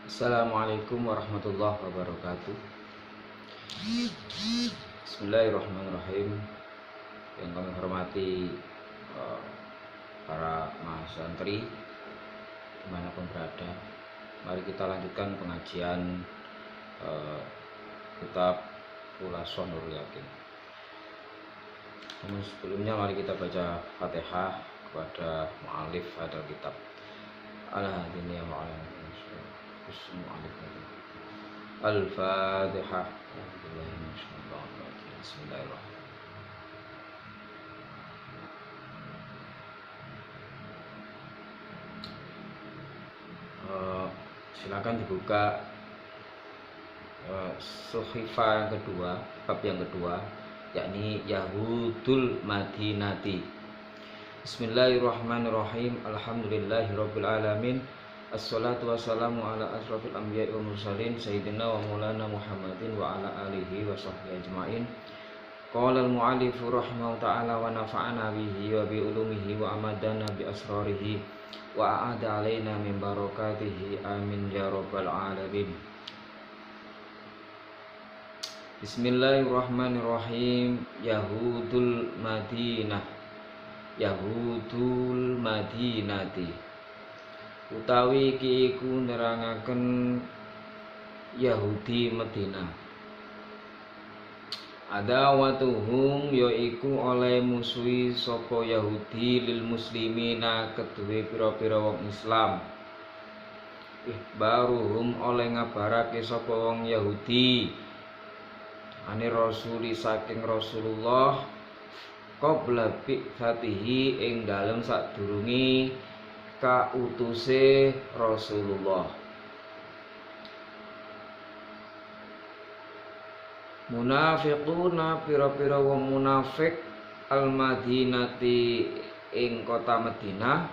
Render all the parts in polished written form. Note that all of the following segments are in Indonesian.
Assalamualaikum warahmatullahi wabarakatuh. Bismillahirrahmanirrahim. Yang kami hormati para mahasantri dimanapun berada, mari kita lanjutkan pengajian kitab Khulasatul Nurul Yakin. Namun sebelumnya mari kita baca Fatihah kepada mu'alif hadal kitab. Al-Hadiniyah ma'alaikum. Al-Fatihah. Bismillahirrahmanirrahim. Silakan dibuka Suhifah yang kedua, bab yang kedua, yakni Yahudul Madinati. Bismillahirrahmanirrahim. Alhamdulillahirabbil alamin. Assalatu wassalamu ala asrofil anbiya'i wa mursalin sayyidina wa maulana Muhammadin wa ala alihi wa sahbihi ajma'in. Qala al-mu'allifu rahimahu ta'ala wa nafa'ana bihi wa bi ulumihi wa amadana bi asrarihi wa a'ada alaina min barakatihi amin ya rabbal alamin. Bismillahirrahmanirrahim. Yahudul Madinah. Yahudul Madinati utawi iki iku nerangaken Yahudi Madinah. Adawatuhum yaiku oleh musuhi sapa Yahudi lil muslimina kedue pira-pira wong Islam. Baruhum oleh ngabarake sapa wong Yahudi ane rasuli saking Rasulullah qabla bi'tsatihi ing dalem sadurunge kautuse Rasulullah. Munafiquna pira-pira wong munafik al-Madinati ing kota Madinah.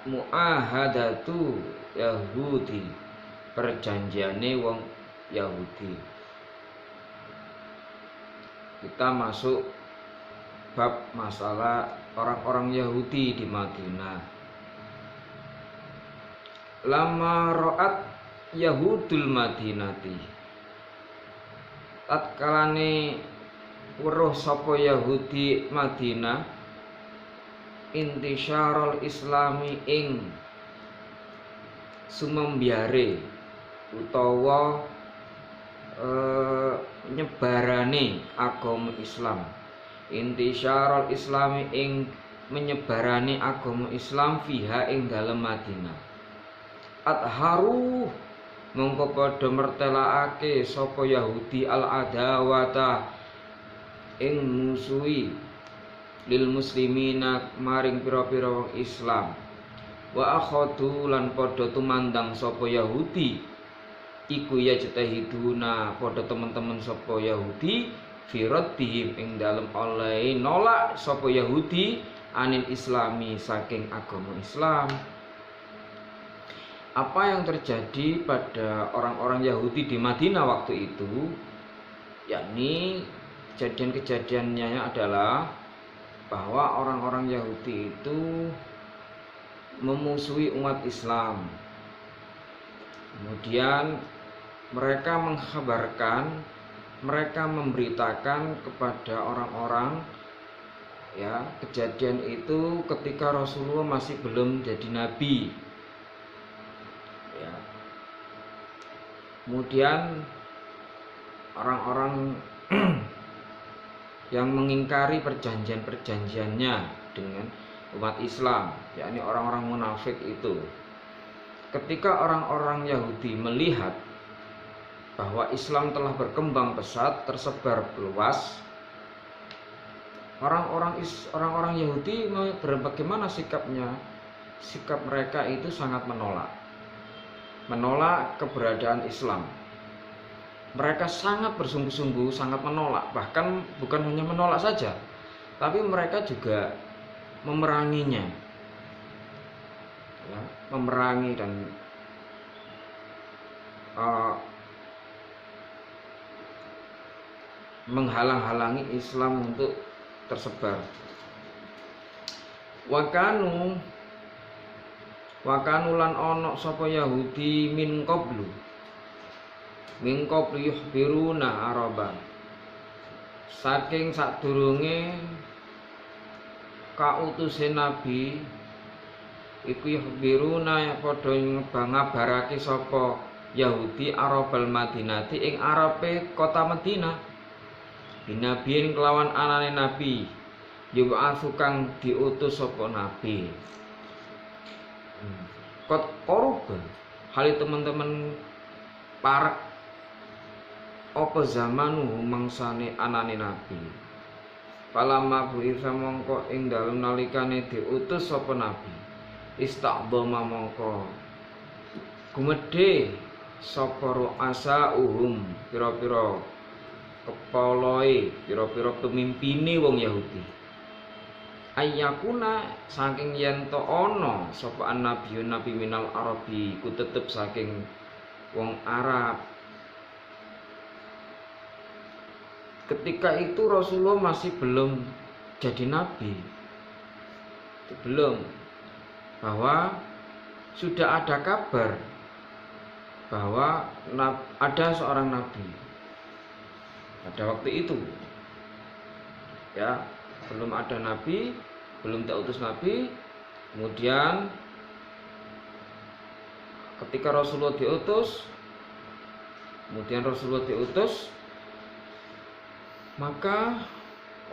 Muahadatu Yahudi perjanjiane wong Yahudi. Kita masuk bab masalah orang-orang Yahudi di Madinah. Lama ro'at Yahudul Madinati, tatkalane weruh sapa Yahudi Madinah intisyarul islami ing sumembiare utawa nyebarane agama Islam. Intisyarul islami ing menyebarani agama Islam fiha ing dalem Madinah. Adharu mongko padha mertelaake sapa Yahudi al adawata ing musuhi lil muslimina maring pira-pira wong Islam. Wa akhadu lan padha tumandang sapa Yahudi iku ya jetahiduna padha teman-teman sapa Yahudi firatihim ing dalem oleh nolak sapa Yahudi anil islami saking agama Islam. Apa yang terjadi pada orang-orang Yahudi di Madinah waktu itu, yakni kejadian-kejadiannya adalah bahwa orang-orang Yahudi itu memusuhi umat Islam. Kemudian mereka mengkhabarkan, mereka memberitakan kepada orang-orang ya kejadian itu ketika Rasulullah masih belum jadi nabi ya. Kemudian orang-orang yang mengingkari perjanjian-perjanjiannya dengan umat Islam, yakni orang-orang munafik itu, ketika orang-orang Yahudi melihat bahwa Islam telah berkembang pesat, tersebar luas, orang-orang Yahudi bagaimana sikapnya? Sikap mereka itu sangat menolak keberadaan Islam. Mereka sangat bersungguh-sungguh, sangat menolak. Bahkan bukan hanya menolak saja, tapi mereka juga memeranginya, ya, memerangi dan menghalang-halangi Islam untuk tersebar. Wakanu lan ana sapa Yahudi min qablu yuhbiruna Araban saking sadurunge kautuse nabi iku yuhbiruna padha ngabarake sapa Yahudi Arabal Madinati ing arepe kota Madinah binabiin kelawan anane nabi yub'atsu kang diutus sapa nabi kot koruba hali teman-teman parek apa zamanu mangsane anane nabi palamma bu'itsa mongko ing dalem nalikane diutus sapa nabi istaqdama mongko gumedhe sapa ru'asa pira-pira kepoloe pira-pira pemimpine wong Yahudi ayyakuna saking yen to ana sapa nabi minal arabi ku tetep saking wong Arab. Ketika itu Rasulullah masih belum jadi nabi, belum, bahwa sudah ada kabar bahwa ada seorang nabi pada waktu itu, ya, belum ada nabi, belum diutus nabi. Kemudian ketika Rasulullah diutus, maka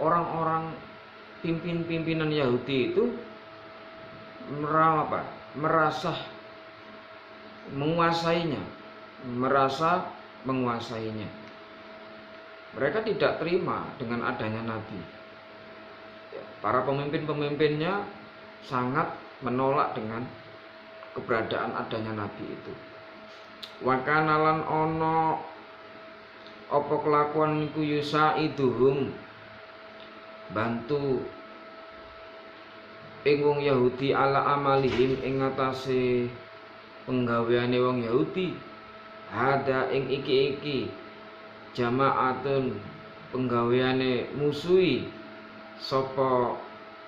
orang-orang pimpinan Yahudi itu merasa menguasainya. Mereka tidak terima dengan adanya nabi. Para pemimpinnya sangat menolak dengan keberadaan adanya nabi itu. Wa kana lan ana apa kelakuan niku yusaiduhum bantu ing wong Yahudi ala amalihim ing atase penggaweane wong Yahudi. Hada ing iki jamaatun penggaweane musuhi sapa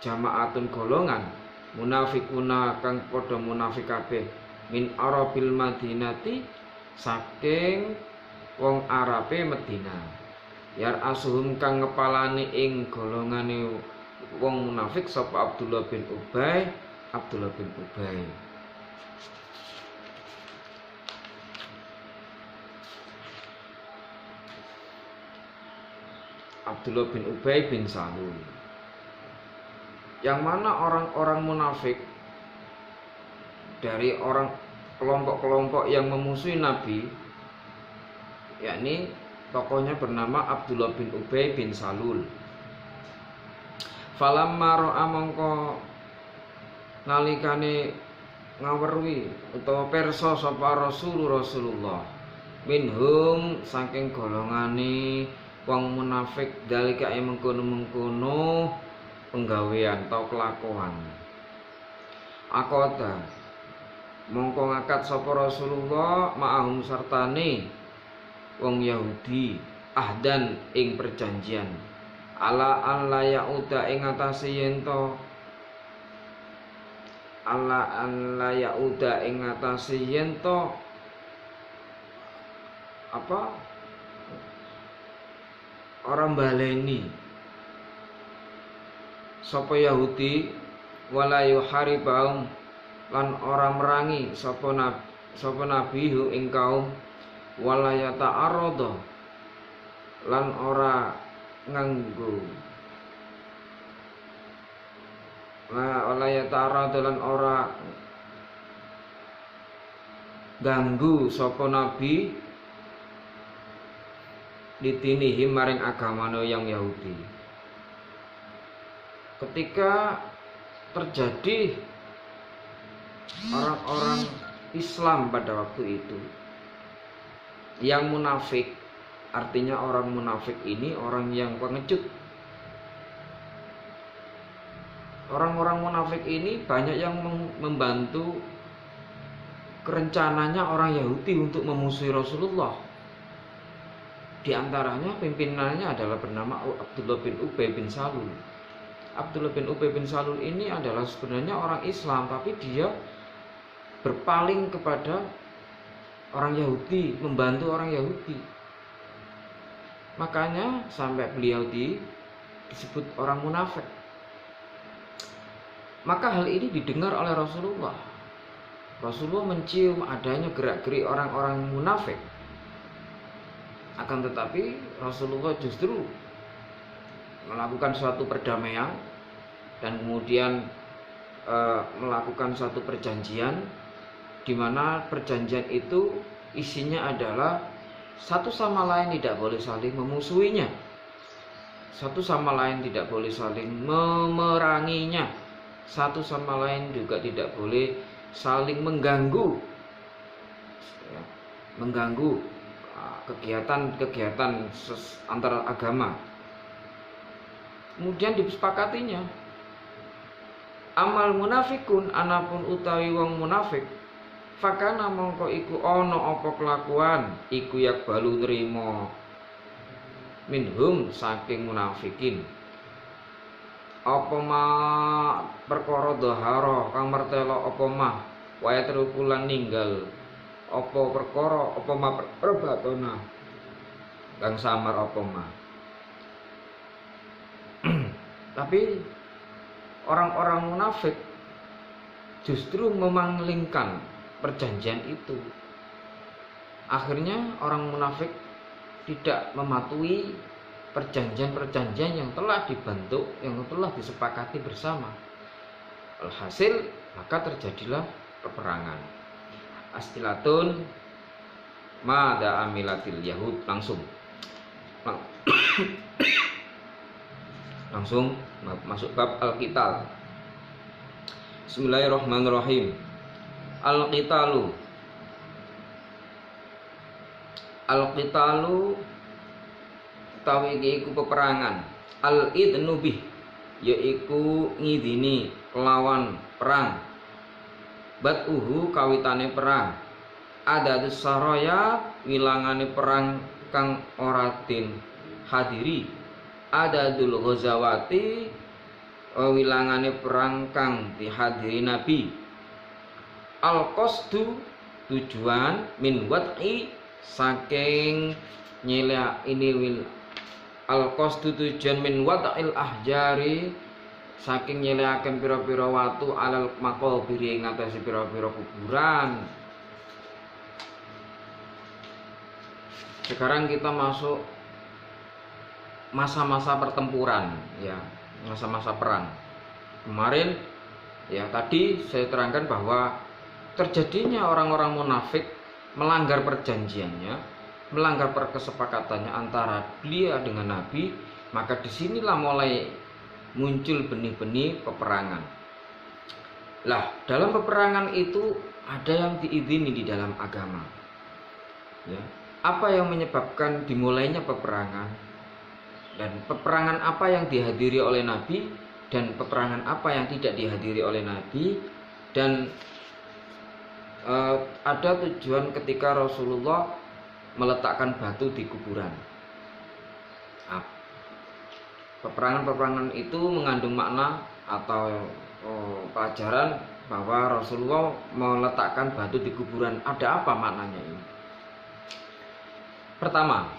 jamaatun golongan munafikuna kang padha munafik kabeh min arabil madinati saking wong Arabe Madinah yar asuhum kang ngepalani ing golongane wong munafik sapa Abdullah bin Ubay. Abdullah bin Ubay bin Salul, yang mana orang-orang munafik dari orang kelompok-kelompok yang memusuhi Nabi, yakni tokohnya bernama Abdullah bin Ubay bin Salul. Falamma ra'a mongko nalikane ngaweruhi utawa pirsa sapa Rasulullah minhum saking golongane wong munafik dalika mengkono-mengkono penggawean atau kelakuan. Akoda mongko ngakat sapa Rasulullah ma'ahum sartane wong Yahudi ahdan ing perjanjian ala an la yauda ing atase yen to orang baleni sapa Yahudi wala yuharibahum lan ora merangi sapa nabi hu ing kaum wala yata'arrada lan ora nganggo wala yata'arrada lan ora ganggu sapa nabi ditinihi maring agamane yang Yahudi. Ketika terjadi orang-orang Islam pada waktu itu yang munafik, artinya orang munafik ini orang yang pengecut. Orang-orang munafik ini banyak yang membantu kerencananya orang Yahudi untuk memusuhi Rasulullah. Di antaranya pimpinannya adalah bernama Abdullah bin Ubay bin Salul. Abdullah bin Ubay bin Salul ini adalah sebenarnya orang Islam, tapi dia berpaling kepada orang Yahudi, membantu orang Yahudi. Makanya sampai beliau disebut orang munafik. Maka hal ini didengar oleh Rasulullah. Rasulullah mencium adanya gerak-gerik orang-orang munafik. Akan tetapi Rasulullah justru melakukan suatu perdamaian dan kemudian melakukan suatu perjanjian, di mana perjanjian itu isinya adalah satu sama lain tidak boleh saling memusuhinya, satu sama lain tidak boleh saling memeranginya, satu sama lain juga tidak boleh saling mengganggu kegiatan-kegiatan antara agama. Kemudian disepakatinya, amal munafikun anapun utawi wong munafik, fakana mongko iku ana apa kelakuan iku yak balu nrimo minhum saking munafikin apa ma perkara dhahara kang mertela apa mah waya terukulan ninggal apa perkara apa ma perbatona kang samar apa mah. Tapi orang-orang munafik justru memanglingkan perjanjian itu. Akhirnya orang munafik tidak mematuhi perjanjian-perjanjian yang telah dibentuk, yang telah disepakati bersama. Alhasil maka terjadilah peperangan. Astilatun mada amilatil yahud, langsung masuk bab al-qital. Bismillahirrahmanirrahim. Al-qitalu utawi iku peperangan. Al-idnu bih yaiku ngidini kelawan perang. Bat'uhu kawitane perang. Adadus saraya wilangane perang kang ora den hadiri. Adadul ghazawati wilangane perang kang dihadiri Nabi. Al-qasdu tujuan min wad'i saking nyela ini wil al-qasdu tujuan min wad'il ahjari saking nyeleaken pira-pira watu alal maqabiri ing atase pira-pira kuburan. Sekarang kita masuk masa-masa pertempuran, ya, masa-masa perang. Kemarin ya tadi saya terangkan bahwa terjadinya orang-orang munafik melanggar perjanjiannya, melanggar kesepakatannya antara beliau dengan Nabi, maka disinilah mulai muncul benih-benih peperangan. Lah, dalam peperangan itu ada yang diizini di dalam agama. Ya, apa yang menyebabkan dimulainya peperangan? Dan peperangan apa yang dihadiri oleh Nabi dan peperangan apa yang tidak dihadiri oleh Nabi, dan ada tujuan ketika Rasulullah meletakkan batu di kuburan. Peperangan-peperangan itu mengandung makna atau pelajaran bahwa Rasulullah meletakkan batu di kuburan. Ada apa maknanya ini? Pertama,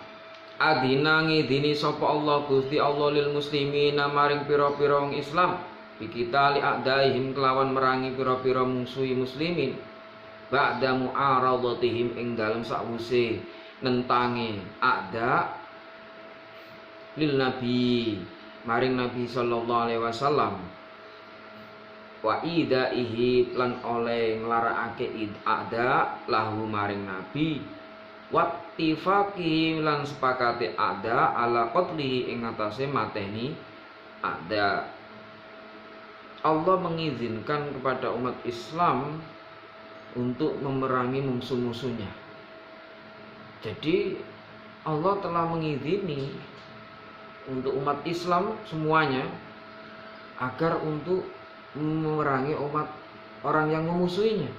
adina ngidini sapa Allah Gusti Allah lil muslimina maring pira-pira wong Islam bikita li a'daihim kelawan merangi pira-pira musuhi muslimin ba'da mu'aradatihim ing dalem sakwise nentangi a'da lil nabi maring Nabi sallallahu alaihi wasallam wa idaihi lan oleh nglarakake a'da lahu maring Nabi wattifaqi lan sepakate a'da ala qatlihi ing atase mateni a'da. Allah mengizinkan kepada umat Islam untuk memerangi musuh-musuhnya. Jadi Allah telah mengizini untuk umat Islam semuanya agar untuk memerangi umat orang yang memusuhinya.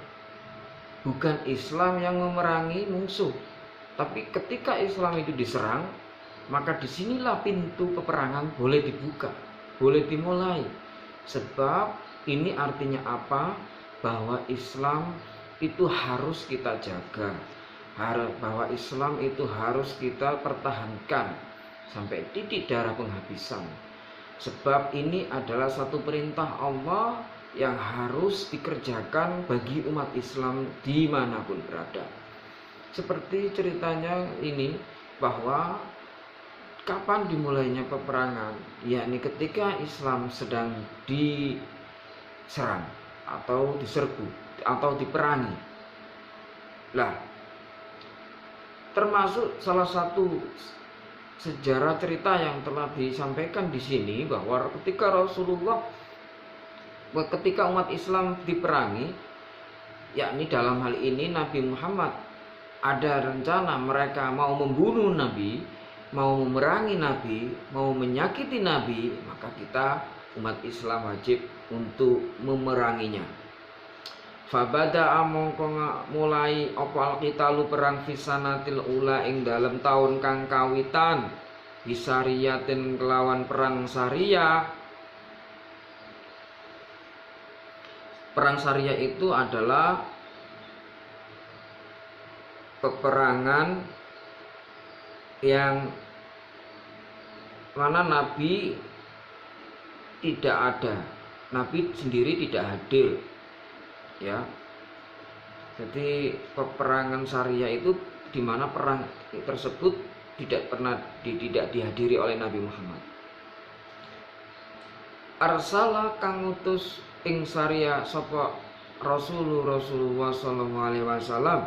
Bukan Islam yang memerangi musuh, tapi ketika Islam itu diserang, maka disinilah pintu peperangan boleh dibuka. boleh dimulai. Sebab ini artinya apa? Bahwa Islam itu harus kita jaga, bahwa Islam itu harus kita pertahankan sampai titik darah penghabisan. Sebab ini adalah satu perintah Allah yang harus dikerjakan bagi umat Islam dimanapun berada. Seperti ceritanya ini, bahwa kapan dimulainya peperangan, yakni ketika Islam sedang diserang atau diserbu atau diperangi. Lah, termasuk salah satu sejarah cerita yang telah disampaikan di sini, bahwa ketika umat Islam diperangi, yakni dalam hal ini Nabi Muhammad, ada rencana mereka mau membunuh Nabi, mau memerangi Nabi, mau menyakiti Nabi, maka kita umat Islam wajib untuk memeranginya. Fabada mongko mulai apa alqitalu perang fisanatil ula ing dalam tahun kang kawitan, bisariyatin kelawan perang Syariah. Perang Syariah itu adalah peperangan yang mana Nabi tidak ada, Nabi sendiri tidak hadir, ya. Jadi peperangan Syariah itu di mana perang tersebut tidak dihadiri oleh Nabi Muhammad. Arsala kang utus ing Syariah sapa Rasulullah sallallahu alaihi wasallam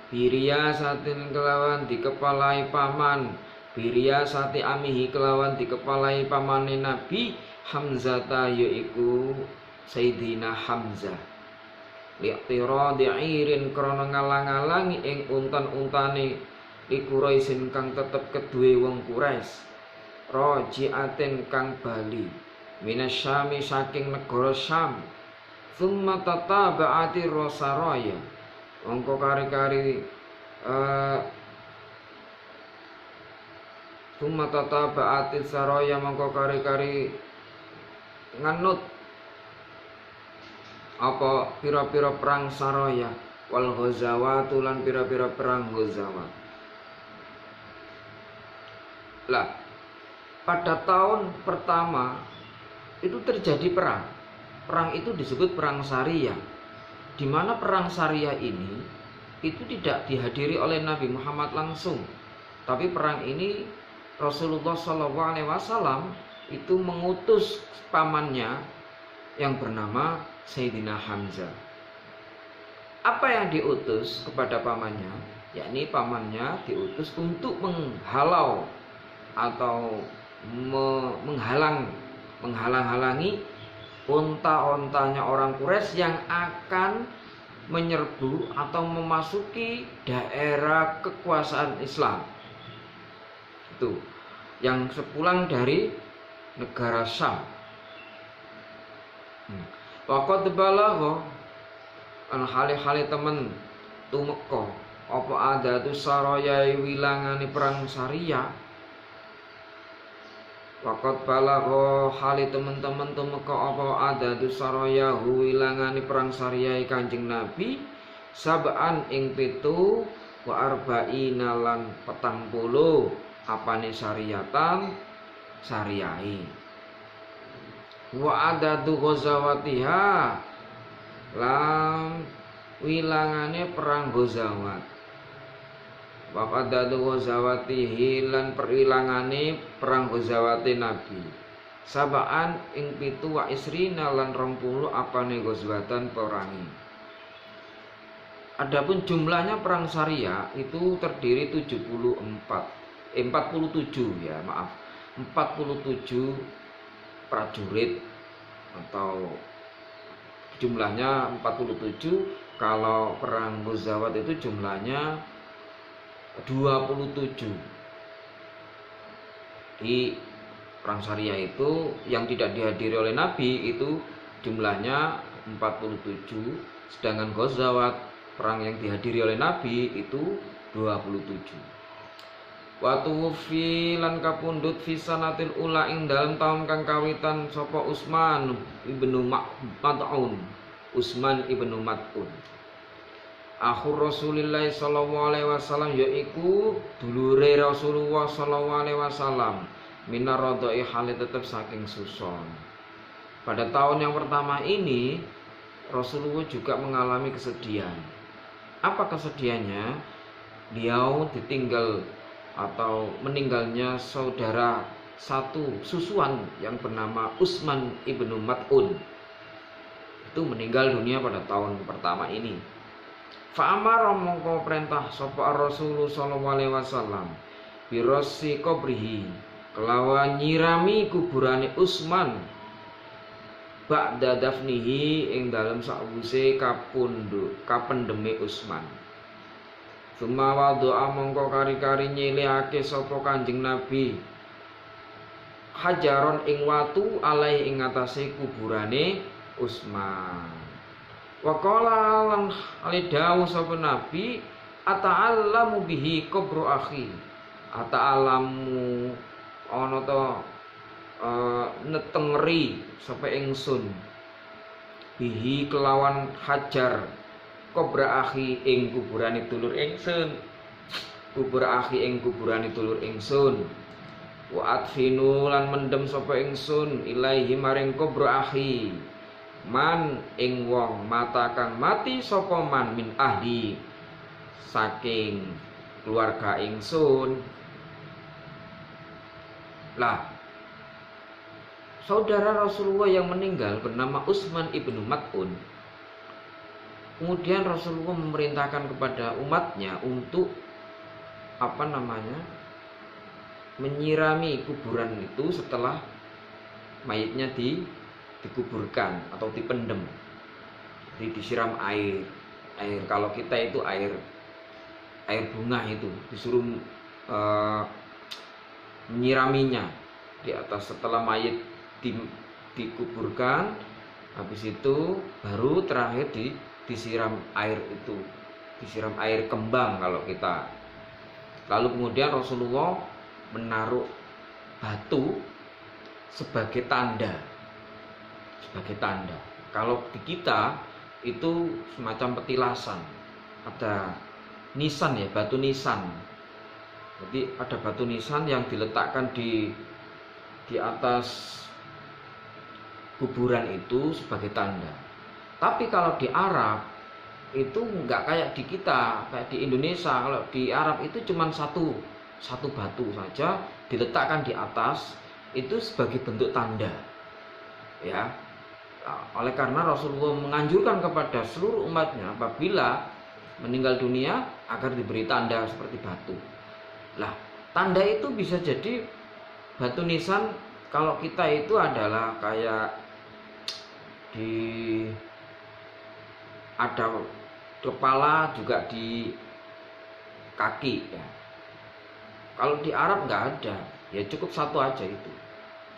biriyasatin kelawan dikepalai paman, biriyasati amihi kelawan dikepalai pamane Nabi Hamzata, yaiku Sayyidina Hamzah, liqtira di'irin krana ngalang-alangi ing untan-untane Quraisyin kang tetep keduwe wong Quraisy, raji'atin kang bali minasyami saking negara Syam, summa tataba'ati rosaraya mongko kari-kari summa tataba'ati saraya mongko kari-kari nganut apa pira-pira perang saraya wal ghazawat lan pira-pira perang ghazawat. Lah, pada tahun pertama itu terjadi perang. Perang itu disebut perang Syariah, di mana perang Syariah ini itu tidak dihadiri oleh Nabi Muhammad langsung, tapi perang ini Rasulullah SAW itu mengutus pamannya yang bernama Sayyidina Hamzah. Apa yang diutus kepada pamannya? Yakni pamannya diutus untuk menghalau atau menghalang-halangi onta-ontanya orang Quraisy yang akan menyerbu atau memasuki daerah kekuasaan Islam. Itu yang sepulang dari negara Syam. Waqad balagha an hali-hali temen tumeka apa adatu saraya wilangane perang Syariah. Waqad balagha hali teman-teman tumeka apa adatu saraya wilangane perang Syariah Kanjeng Nabi sab'an ing 7 wa arba'ina lan 40 apane syariatan syariahi. Wa adadu ghazawatiha lan wilangane perang ghazawat. Wa adadu ghazawatihi lan perwilangane perang ghazawate Nabi. Sabaan ing 7 wa isrina lan 20 apane ghazwatan perangi. Adapun jumlahnya perang Syariah itu terdiri 47 ya, maaf. 47 prajurit atau jumlahnya 47. Kalau perang Ghazawat itu jumlahnya 27. Di perang Syariah itu yang tidak dihadiri oleh Nabi itu jumlahnya 47, sedangkan Ghazawat perang yang dihadiri oleh Nabi itu 27. Wa tuwfi lan kapundhut fi sanatil ula ing dalem taun kang kawitan sapa Utsman ibnu Mad'un. Utsman ibnu Mad'un. Akhur Rasulillah sallallahu alaihi wasallam yaiku dulure Rasulullah sallallahu alaihi wasallam minar radai hale tetep saking suson. Pada tahun yang pertama ini Rasulullah juga mengalami kesedihan. Apa kesedihannya? Beliau ditinggal atau meninggalnya saudara satu susuan yang bernama Utsman ibnu Mad'un. Itu meninggal dunia pada tahun pertama ini. Fa'amara mongko perintah sapa Rasulullah sallallahu alaihi wasallam birasi qabrihi kelawan nyirami kuburane Utsman ba'da dafnihi ing dalem sakwise kapendheme Utsman. Sumawa doa mongko kari-kari nyilihake sapa Kanjeng Nabi hajaron ing watu alai ing atase kuburane Utsman. Wa qala lan alidawu sapa Nabi ata'allamu bihi qabru akhi. Ata'allamu ana to netengeri sapa ingsun bihi kelawan hajar kubra akhi ing kuburane dulur ingsun. Kubur akhi ing kuburane dulur ingsun. Wa adfinu lan mendem sapa ingsun ilaihi maring kubra akhi man ing wong mata kang mati sapa man min ahli saking keluarga ingsun. Lah, saudara Rasulullah yang meninggal bernama Utsman ibnu Mad'un. Kemudian Rasulullah memerintahkan kepada umatnya untuk menyirami kuburan itu setelah mayitnya dikuburkan atau dipendem. Jadi disiram air. Kalau kita itu air bunga itu disuruh menyiraminya di atas setelah mayit dikuburkan. Habis itu baru terakhir disiram air itu, disiram air kembang kalau kita. Lalu kemudian Rasulullah menaruh batu sebagai tanda. Kalau di kita itu semacam petilasan, ada nisan ya, batu nisan. Jadi ada batu nisan yang diletakkan di atas kuburan itu sebagai tanda. Tapi kalau di Arab itu nggak kayak di kita, kayak di Indonesia. Kalau di Arab itu cuma satu batu saja diletakkan di atas itu sebagai bentuk tanda. Ya, oleh karena Rasulullah menganjurkan kepada seluruh umatnya apabila meninggal dunia agar diberi tanda seperti batu. Lah, tanda itu bisa jadi batu nisan. Kalau kita itu adalah kayak ada kepala juga di kaki ya. Kalau di Arab nggak ada, ya cukup satu aja itu.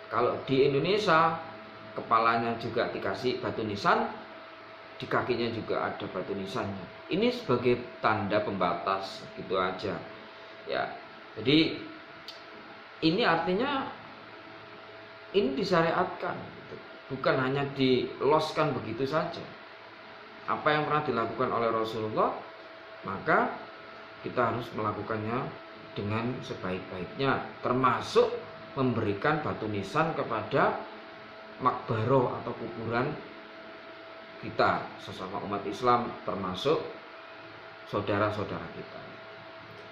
Kalau di Indonesia kepalanya juga dikasih batu nisan, di kakinya juga ada batu nisannya. Ini sebagai tanda pembatas gitu aja ya. Jadi ini artinya ini disyariatkan gitu. Bukan hanya diloskan begitu saja. Apa yang pernah dilakukan oleh Rasulullah, maka kita harus melakukannya dengan sebaik-baiknya, termasuk memberikan batu nisan kepada makbaroh atau kuburan kita sesama umat Islam, termasuk saudara-saudara kita.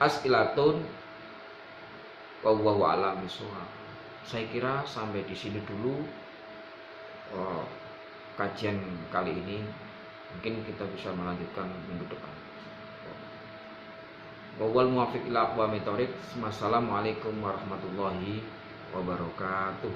As'ilatun wallahu a'lam bishawab. Saya kira sampai di sini dulu kajian kali ini. Mungkin kita bisa melanjutkan minggu depan. Wal muwaffiq ila aqwamit thoriq. Wassalamualaikum warahmatullahi wabarakatuh.